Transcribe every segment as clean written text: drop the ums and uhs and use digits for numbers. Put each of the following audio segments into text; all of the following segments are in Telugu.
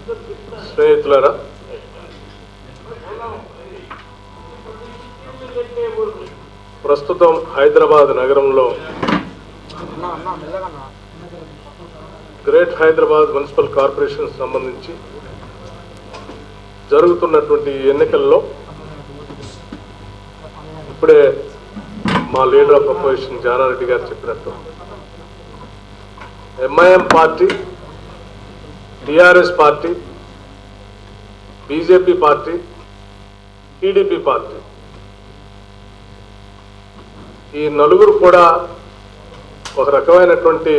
స్నేహితులారా, ప్రస్తుతం హైదరాబాద్ నగరంలో గ్రేట్ హైదరాబాద్ మున్సిపల్ కార్పొరేషన్ సంబంధించి జరుగుతున్నటువంటి ఎన్నికల్లో ఇప్పుడే మా లీడర్ ఆఫ్ అపోజిషన్ జానారెడ్డి గారు చెప్పినట్టు MIM party, TRS party, BJP party, TDP party ఈ నలుగురు కూడా ఒక రకమైనటువంటి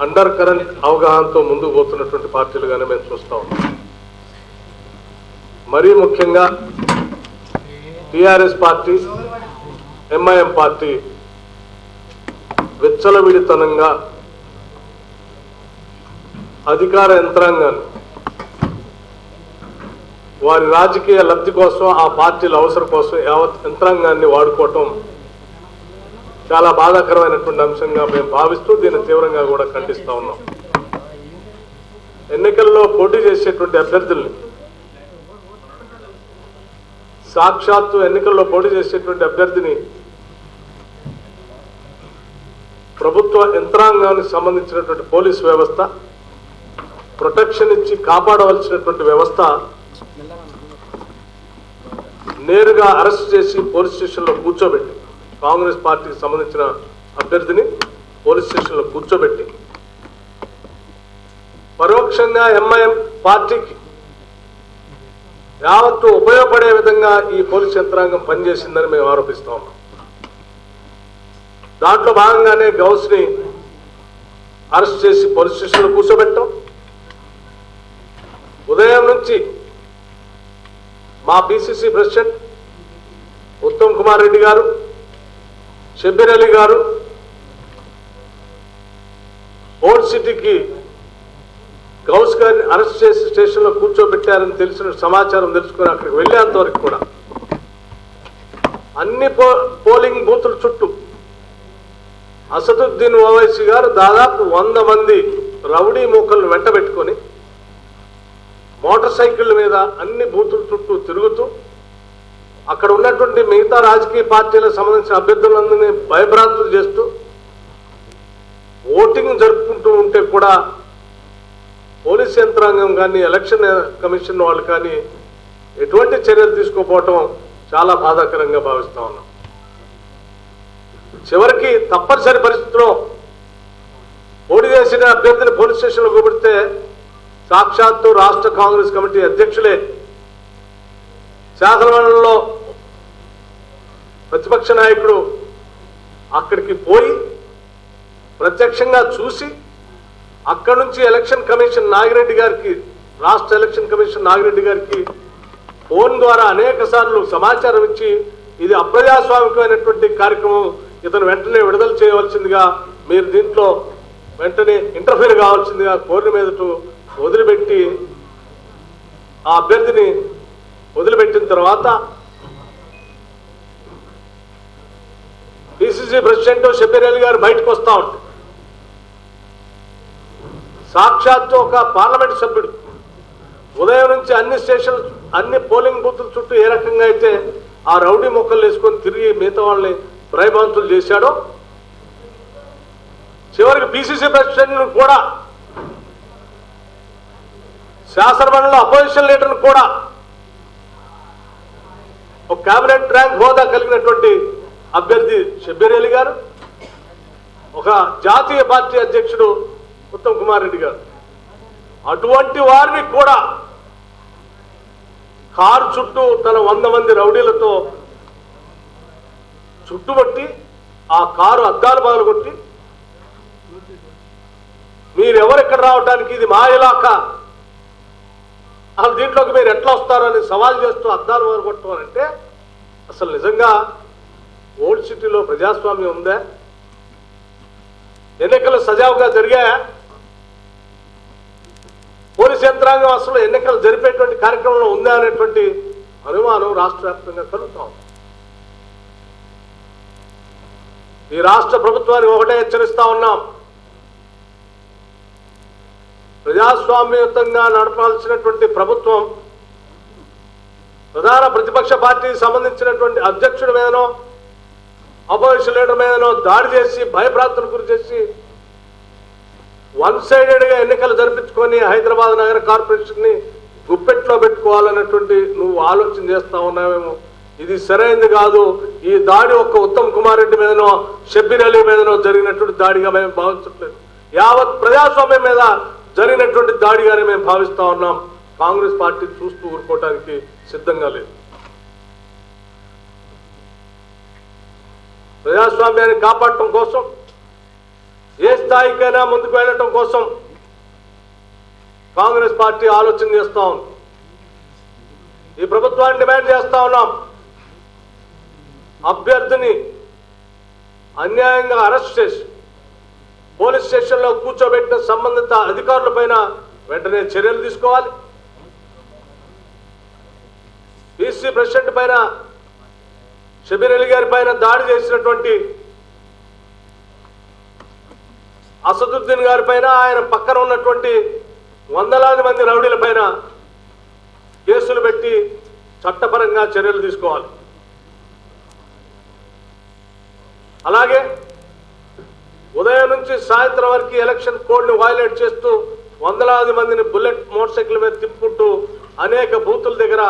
అండర్ కరెంట్ అవగాహనతో ముందుకు పోతున్నటువంటి పార్టీలుగానే మేము చూస్తా ఉన్నాం. మరీ ముఖ్యంగా టిఆర్ఎస్ పార్టీ, ఎంఐఎం పార్టీ విచ్చలవిడితనంగా అధికార యంత్రాంగాన్ని వారి రాజకీయ లబ్ధి కోసం, ఆ పార్టీల అవసరం కోసం యావత్ యంత్రాంగాన్ని వాడుకోవటం చాలా బాధాకరమైనటువంటి అంశంగా మేము భావిస్తూ దీన్ని తీవ్రంగా కూడా ఖండిస్తూ ఉన్నాం. ఎన్నికల్లో పోటీ చేసేటువంటి అభ్యర్థుల్ని, సాక్షాత్తు ఎన్నికల్లో పోటీ చేసేటువంటి అభ్యర్థిని ప్రభుత్వ యంత్రాంగానికి సంబంధించినటువంటి పోలీసు వ్యవస్థ ప్రొటెక్షన్ ఇచ్చి కాపాడవలసినటువంటి వ్యవస్థ నేరుగా అరెస్ట్ చేసి పోలీస్ స్టేషన్లో కూర్చోబెట్టి, కాంగ్రెస్ పార్టీకి సంబంధించిన అభ్యర్థిని పోలీస్ స్టేషన్లో కూర్చోబెట్టి పరోక్షంగా ఎంఐఎం పార్టీకి యావత్తు ఉపయోగపడే విధంగా ఈ పోలీస్ యంత్రాంగం పనిచేసిందని మేము ఆరోపిస్తా ఉన్నాం. దాంట్లో భాగంగానే గౌస్ని అరెస్ట్ చేసి పోలీస్ స్టేషన్లో కూర్చోబెట్టాం. ఉదయం నుంచి మా పిసిసి ప్రెసిడెంట్ ఉత్తమ్ కుమార్ రెడ్డి గారు, షబ్బీర్ అలీ గారు ఓల్డ్ సిటీకి గౌస్ గారిని అరెస్ట్ చేసి స్టేషన్లో కూర్చోబెట్టారని తెలిసిన సమాచారం తెలుసుకుని అక్కడికి వెళ్ళేంత వరకు కూడా అన్ని పోలింగ్ బూతుల చుట్టూ అసదుద్దీన్ ఓవైసీ గారు దాదాపు 100 మంది రౌడీ మూకలను వెంటబెట్టుకొని మోటార్ సైకిళ్ళ మీద అన్ని బూతుల చుట్టూ తిరుగుతూ అక్కడ ఉన్నటువంటి మిగతా రాజకీయ పార్టీలకు సంబంధించిన అభ్యర్థులందరినీ భయభ్రాంతులు చేస్తూ ఓటింగ్ జరుపుకుంటూ ఉంటే కూడా పోలీస్ యంత్రాంగం కానీ, ఎలక్షన్ కమిషన్ వాళ్ళు కానీ ఎటువంటి చర్యలు తీసుకోకపోవటం చాలా బాధాకరంగా భావిస్తా ఉన్నాం. చివరికి తప్పనిసరి పరిస్థితిలో పోటీ చేసిన అభ్యర్థిని పోలీస్ స్టేషన్లో కూబెడితే సాక్షాత్తు రాష్ట్ర కాంగ్రెస్ కమిటీ అధ్యక్షులే శాసనమండలిలో ప్రతిపక్ష నాయకుడు అక్కడికి పోయి ప్రత్యక్షంగా చూసి అక్కడి నుంచి ఎలక్షన్ కమిషన్ నాగిరెడ్డి గారికి, రాష్ట్ర ఎలక్షన్ కమిషన్ నాగిరెడ్డి గారికి ఫోన్ ద్వారా అనేక సార్లు సమాచారం ఇచ్చి ఇది అప్రజాస్వామికమైనటువంటి కార్యక్రమం, ఇతను వెంటనే విడుదల చేయవలసిందిగా, మీరు దీంట్లో వెంటనే ఇంటర్ఫీర్ కావాల్సిందిగా కోరిన మీదట వదిలిపెట్టి ఆ అభ్యర్థిని వదిలిపెట్టిన తర్వాత పిసిసి ప్రెసిడెంట్ షబ్బీర్ అలీ గారు బయటకు వస్తూ ఉంటారు. సాక్షాత్తు ఒక పార్లమెంట్ సభ్యుడు ఉదయం నుంచి అన్ని పోలింగ్ బూతుల చుట్టూ ఏ రకంగా అయితే ఆ రౌడీ మొక్కలు వేసుకొని తిరిగి మిగతా వాళ్ళని భయభ్రాంతులు చేశాడో, చివరికి పిసిసి ప్రెసిడెంట్ కూడా, శాసనమండలిలో అపోజిషన్ లీడర్ను కూడా, ఒక కేబినెట్ ర్యాంక్ హోదా కలిగినటువంటి అభ్యర్థి షబ్బీర్ అలీ గారు, ఒక జాతీయ పార్టీ అధ్యక్షుడు ఉత్తమ్ కుమార్ రెడ్డి గారు, అటువంటి వారిని కూడా కారు చుట్టూ తన 100 మంది రౌడీలతో చుట్టుబట్టి ఆ కారు అద్దాలు పగలగొట్టి, మీరెవరెక్కడ రావడానికి, ఇది మా ఇలాకా, అసలు దీంట్లోకి మీరు ఎట్లా వస్తారని సవాల్ చేస్తూ అద్దాలు పగలగొట్టారంటే అసలు నిజంగా ఓల్డ్ సిటీలో ప్రజాస్వామ్యం ఉందా? ఎన్నికలు సజావుగా జరిగాయా? పోలీస్ యంత్రాంగం అసలు ఎన్నికలు జరిపేటువంటి కార్యక్రమంలో ఉందా అనేటువంటి అనుమానం రాష్ట్ర వ్యాప్తంగా కలుగుతాం. ఈ రాష్ట్ర ప్రభుత్వాన్ని ఒకటే హెచ్చరిస్తా ఉన్నాం, ప్రజాస్వామ్యయుతంగా నడపాల్సినటువంటి ప్రభుత్వం ప్రధాన ప్రతిపక్ష పార్టీకి సంబంధించినటువంటి అధ్యక్షుడి మీదనో అపోజిషన్ లీడర్ మీదనో దాడి చేసి భయభ్రాంతులకు గురి చేసి వన్ సైడెడ్గా ఎన్నికలు జరిపించుకొని హైదరాబాద్ నగర కార్పొరేషన్ ని గుప్పెట్లో పెట్టుకోవాలన్నటువంటి నువ్వు ఆలోచన చేస్తా ఉన్నావేమో. ఇది సరైనది కాదు. ఈ దాడి ఒక్క ఉత్తమ్ కుమార్ రెడ్డి మీదనో షబ్బీర్ అలీ మీదనో జరిగినటువంటి దాడిగా మేము భావించట్లేదు. యావత్ ప్రజాస్వామ్యం మీద జరిగినటువంటి దాడిగానే మేము భావిస్తా ఉన్నాం. కాంగ్రెస్ పార్టీ చూస్తూ ఊరుకోవడానికి సిద్ధంగా లేదు. ప్రజాస్వామ్యాన్ని కాపాడటం కోసం ఏ స్థాయికైనా ముందుకు వెళ్ళటం కోసం కాంగ్రెస్ పార్టీ ఆలోచన చేస్తా ఉంది. ఈ ప్రభుత్వాన్ని డిమాండ్ చేస్తా ఉన్నాం. అభ్యర్థిని అన్యాయంగా అరెస్ట్ చేసి పోలీస్ స్టేషన్లో కూర్చోబెట్టిన సంబంధిత అధికారులపైన వెంటనే చర్యలు తీసుకోవాలి. పీసీ ప్రెసిడెంట్ పైన షబ్బీర్ అలీ గారి పైన దాడి చేసినటువంటి అసదుద్దీన్ గారి పైన ఆయన పక్కన ఉన్నటువంటి వందలాది మంది రౌడీల పైన కేసులు పెట్టి చట్టపరంగా చర్యలు తీసుకోవాలి. అలాగే ఉదయం నుంచి సాయంత్రం వరకు ఎలక్షన్ కోడ్ని వైలేట్ చేస్తూ వందలాది మందిని బుల్లెట్ మోటార్ సైకిల్ మీద తిప్పుకుంటూ అనేక బూతుల దగ్గర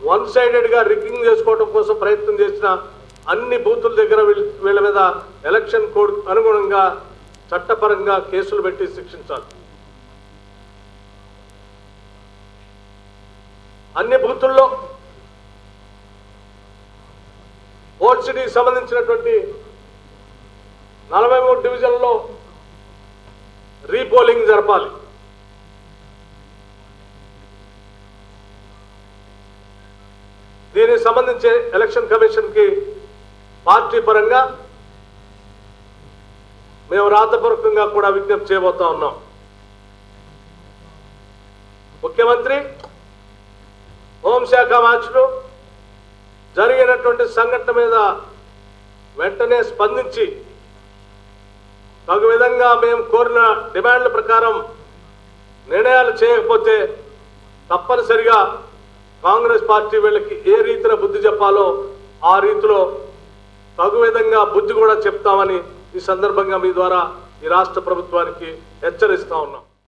వన్ సైడెడ్గా రిగ్గింగ్ చేసుకోవడం కోసం ప్రయత్నం చేసిన అన్ని బూతుల దగ్గర వీళ్ళ మీద ఎలక్షన్ కోడ్ అనుగుణంగా చట్టపరంగా కేసులు పెట్టి శిక్షించాలి. అన్ని బూతుల్లో ఓల్డ్ సిటీకి సంబంధించినటువంటి 43 డివిజన్లో రీపోలింగ్ జరపాలి. దీనికి సంబంధించి ఎలక్షన్ కమిషన్కి పార్టీ పరంగా మేము రాతపూర్వకంగా కూడా విజ్ఞప్తి చేయబోతా ఉన్నాం. ముఖ్యమంత్రి హోంశాఖ మార్చులు జరిగినటువంటి సంఘటన మీద వెంటనే స్పందించి తగు విధంగా మేము కోరిన డిమాండ్ల ప్రకారం నిర్ణయాలు చేయకపోతే తప్పనిసరిగా కాంగ్రెస్ పార్టీ వీళ్ళకి ఏ రీతిన బుద్ధి చెప్పాలో ఆ రీతిలో తగు విధంగా బుద్ధి కూడా చెప్తామని ఈ సందర్భంగా మీ ద్వారా ఈ రాష్ట్ర ప్రభుత్వానికి హెచ్చరిస్తా ఉన్నాం.